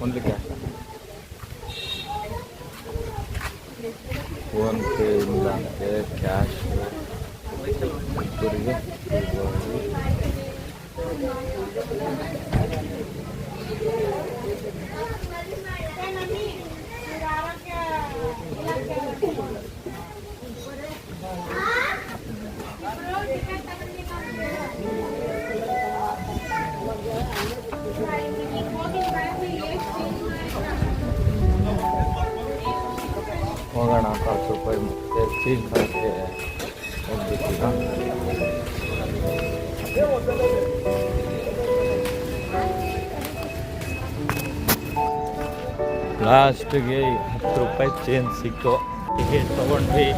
Only cash. Phone pay ಇಲ್ಲ ಅಂದರೆ cash ಇಬ್ಬರಿಗೆ ಹೋಗೋಣ. 10 ರೂಪಾಯಿ ಮತ್ತೆ ಚೇಂಜ್ ಮಾಡೋಕ್ಕೆ ಹೋಗ್ಬೇಕೀಗ. ಲಾಸ್ಟಿಗೆ 10 ರೂಪಾಯಿ ಚೇಂಜ್ ಸಿಕ್ತು. ಟಿಕೆಟ್ ತೊಗೊಂಡ್ವಿ.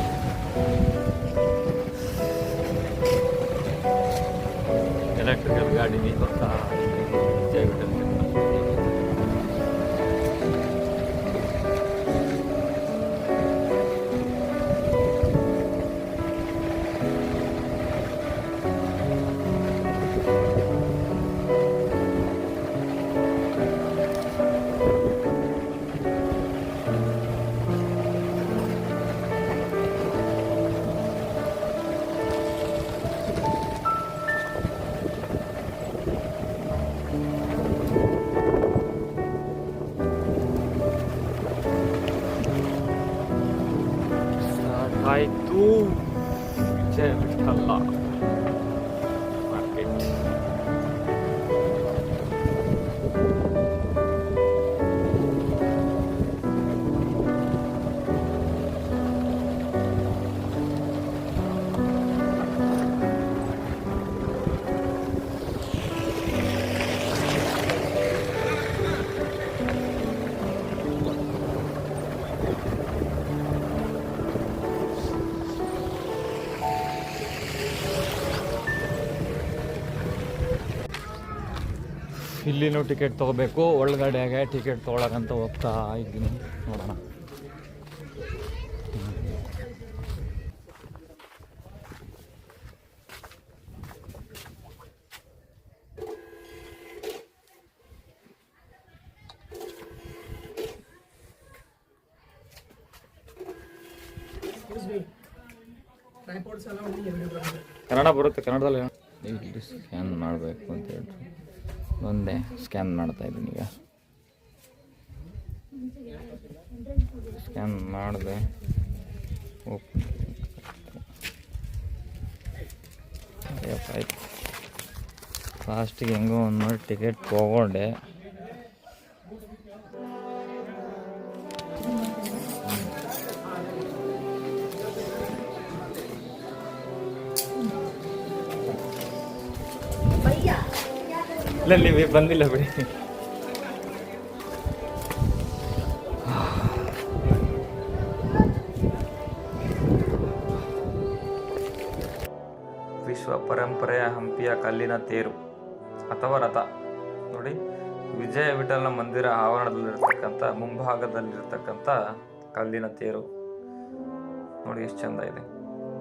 ಎಲೆಕ್ಟ್ರಿಕಲ್ ಗಾಡಿಗೆ ಗೊತ್ತಾ ಆಯಿತು. ಜಯ ವಿಠಲ ಮಾರ್ಕೆಟ್. ಇಲ್ಲಿನೂ ಟಿಕೆಟ್ ತೊಗೋಬೇಕು. ಒಳಗಡೆಗೆ ಟಿಕೆಟ್ ತೊಗೊಳಕಂತ ಹೋಗ್ತಾ ಇದ್ದೀನಿ. ನೋಡೋಣ. ಕನ್ನಡ ಬರುತ್ತೆ. ಕನ್ನಡದಲ್ಲಿ ಇಲ್ಲಿ ಸ್ಕ್ಯಾನ್ ಮಾಡಬೇಕು ಅಂತ ಹೇಳ್ರಿ. ಒಂದೇ ಸ್ಕ್ಯಾನ್ ಮಾಡ್ತಾ ಇದ್ದೀನಿ. ಈಗ ಸ್ಕ್ಯಾನ್ ಮಾಡಿದೆ. ಆಯ್ತು. ಲಾಸ್ಟಿಗೆ ಹೆಂಗೋ ಒಂದು ಟಿಕೆಟ್ ತೊಗೊಂಡೆ. ಇಲ್ಲ, ನೀವೇ ಬಂದಿಲ್ಲ ಬಿಡಿ. ವಿಶ್ವ ಪರಂಪರೆಯ ಹಂಪಿಯ ಕಲ್ಲಿನ ತೇರು ಅಥವಾ ರಥ ನೋಡಿ. ವಿಜಯ ವಿಠಲನ ಮಂದಿರ ಆವರಣದಲ್ಲಿರ್ತಕ್ಕಂಥ ಮುಂಭಾಗದಲ್ಲಿರ್ತಕ್ಕಂಥ ಕಲ್ಲಿನ ತೇರು ನೋಡಿ ಎಷ್ಟು ಚಂದ ಇದೆ.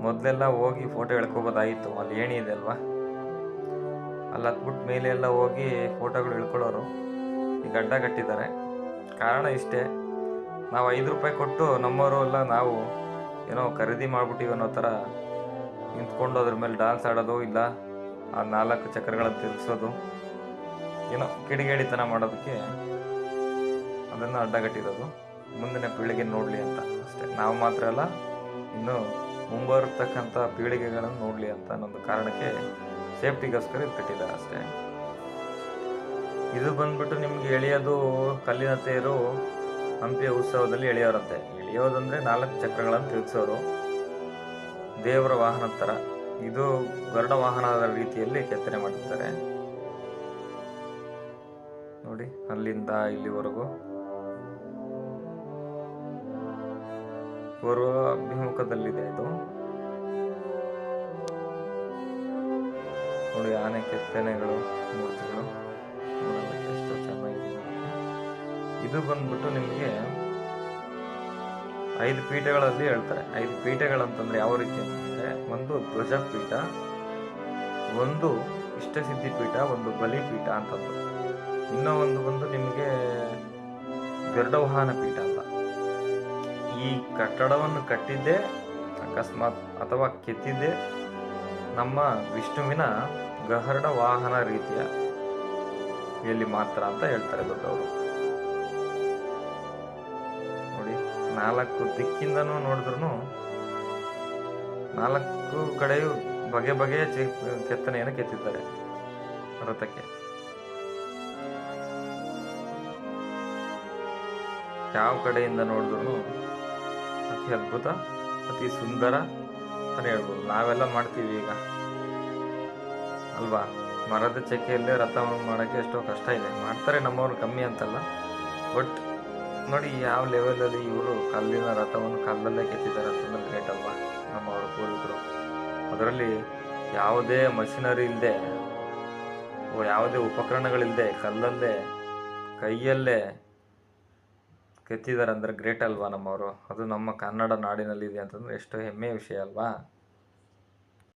ಮೊದಲೆಲ್ಲ ಹೋಗಿ ಫೋಟೋ ಎಳ್ಕೊಬೋದಾಗಿತ್ತು. ಅಲ್ಲಿ ಏಣಿ ಇದೆ ಅಲ್ವಾ, ಅಲ್ಲಿ ಹತ್ಬಿಟ್ಟು ಮೇಲೆ ಎಲ್ಲ ಹೋಗಿ ಫೋಟೋಗಳು ಇಳ್ಕೊಳ್ಳೋರು. ಈಗ ಅಡ್ಡ ಕಟ್ಟಿದ್ದಾರೆ. ಕಾರಣ ಇಷ್ಟೇ, ನಾವು 5 ರೂಪಾಯಿ ಕೊಟ್ಟು ನಮ್ಮವರು ಎಲ್ಲ ನಾವು ಏನೋ ಖರೀದಿ ಮಾಡ್ಬಿಟ್ಟಿವಿ ಅನ್ನೋ ಥರ ನಿಂತ್ಕೊಂಡು ಅದ್ರ ಮೇಲೆ ಡ್ಯಾನ್ಸ್ ಆಡೋದು, ಇಲ್ಲ ಆ 4 ಚಕ್ರಗಳನ್ನು ತಿರುಗಿಸೋದು, ಏನೋ ಕಿಡಿಗೇಡಿತನ ಮಾಡೋದಕ್ಕೆ ಅದನ್ನು ಅಡ್ಡಗಟ್ಟಿರೋದು. ಮುಂದಿನ ಪೀಳಿಗೆ ನೋಡಲಿ ಅಂತ ಅಷ್ಟೇ. ನಾವು ಮಾತ್ರ ಅಲ್ಲ, ಇನ್ನು ಮುಂಬರ್ತಕ್ಕಂಥ ಪೀಳಿಗೆಗಳನ್ನು ನೋಡಲಿ ಅಂತ ಅನ್ನೊಂದು ಕಾರಣಕ್ಕೆ ಸೇಫ್ಟಿಗೋಸ್ಕರ ಇದು ಕಟ್ಟಿದ್ದಾರೆ ಅಷ್ಟೇ. ಇದು ಬಂದ್ಬಿಟ್ಟು ನಿಮ್ಗೆ ಎಳೆಯೋದು ಕಲ್ಲಿನ ತೇರು ಹಂಪಿಯ ಉತ್ಸವದಲ್ಲಿ ಎಳೆಯೋರಂತೆ. ಎಳೆಯೋದಂದರೆ 4 ಚಕ್ರಗಳನ್ನು ತಿರುಗಿಸೋರು, ದೇವರ ವಾಹನದ ಥರ. ಇದು ಗರುಡ ವಾಹನದ ರೀತಿಯಲ್ಲಿ ಕೆತ್ತನೆ ಮಾಡಿರ್ತಾರೆ ನೋಡಿ. ಅಲ್ಲಿಂದ ಇಲ್ಲಿವರೆಗೂ ಪೂರ್ವಾಭಿಮುಖದಲ್ಲಿದೆ ಇದು. ನೋಡಿ, ಆನೆ ಕೆತ್ತನೆಗಳು, ಮೂರ್ತಿಗಳು ನೋಡೋದಕ್ಕೆ ಎಷ್ಟು ಚೆನ್ನಾಗಿದೆ. ಇದು ಬಂದ್ಬಿಟ್ಟು ನಿಮಗೆ 5 ಪೀಠಗಳಲ್ಲಿ ಹೇಳ್ತಾರೆ. 5 ಪೀಠಗಳಂತಂದ್ರೆ ಯಾವ ರೀತಿ ಅಂತಂದ್ರೆ, ಒಂದು ಧ್ವಜಪೀಠ, ಒಂದು ಇಷ್ಟಸಿದ್ಧಿ ಪೀಠ, ಒಂದು ಬಲಿಪೀಠ ಅಂತಂದು, ಇನ್ನೂ ಒಂದು ಬಂದು ನಿಮಗೆ ಗರುಡವಾಹನ ಪೀಠ ಅಂತ. ಈ ಕಟ್ಟಡವನ್ನು ಕಟ್ಟಿದ್ದೇ ಅಕಸ್ಮಾತ್ ಅಥವಾ ಕೆತ್ತಿದ್ದೇ ನಮ್ಮ ವಿಷ್ಣುವಿನ ಗರುಡ ವಾಹನ ರೀತಿಯ ಎಲ್ಲಿ ಮಾತ್ರ ಅಂತ ಹೇಳ್ತಾರೆ ದೊಡ್ಡವರು. ನೋಡಿ, 4 ದಿಕ್ಕಿಂದನೂ ನೋಡಿದ್ರು 4 ಕಡೆಯೂ ಬಗೆ ಬಗೆಯ ಕೆತ್ತನೆಯನ್ನು ಕೆತ್ತಿದ್ದಾರೆ ರಥಕ್ಕೆ. ಯಾವ ಕಡೆಯಿಂದ ನೋಡಿದ್ರು ಅತಿ ಅದ್ಭುತ, ಅತಿ ಸುಂದರ ಅಂತ ಹೇಳ್ಬೋದು. ನಾವೆಲ್ಲ ಮಾಡ್ತೀವಿ ಈಗ ಅಲ್ವಾ, ಮರದ ಚಕ್ಕೆಯಲ್ಲೇ ರಥವನ್ನು ಮಾಡೋಕ್ಕೆ ಎಷ್ಟೋ ಕಷ್ಟ ಇದೆ. ಮಾಡ್ತಾರೆ ನಮ್ಮವ್ರು, ಕಮ್ಮಿ ಅಂತಲ್ಲ. ಬಟ್ ನೋಡಿ ಯಾವ ಲೆವೆಲಲ್ಲಿ ಇವರು ಕಲ್ಲಿನ ರಥವನ್ನು ಕಲ್ಲಲ್ಲೇ ಕೆತ್ತಿದ್ದಾರೆ ಅಂತಂದ್ರೆ ಗ್ರೇಟ್ ಅಲ್ವಾ ನಮ್ಮವ್ರ ಪೂರ್ವಿಕರು. ಅದರಲ್ಲಿ ಯಾವುದೇ ಮಷಿನರಿ ಇಲ್ಲದೆ, ಯಾವುದೇ ಉಪಕರಣಗಳಿಲ್ಲದೆ ಕಲ್ಲಲ್ಲೇ ಕೈಯಲ್ಲೇ ಕೆತ್ತಿದ್ದಾರೆ ಅಂದರೆ ಗ್ರೇಟ್ ಅಲ್ವಾ ನಮ್ಮವರು. ಅದು ನಮ್ಮ ಕನ್ನಡ ನಾಡಿನಲ್ಲಿದೆ ಅಂತಂದರೆ ಎಷ್ಟು ಹೆಮ್ಮೆಯ ವಿಷಯ ಅಲ್ವಾ.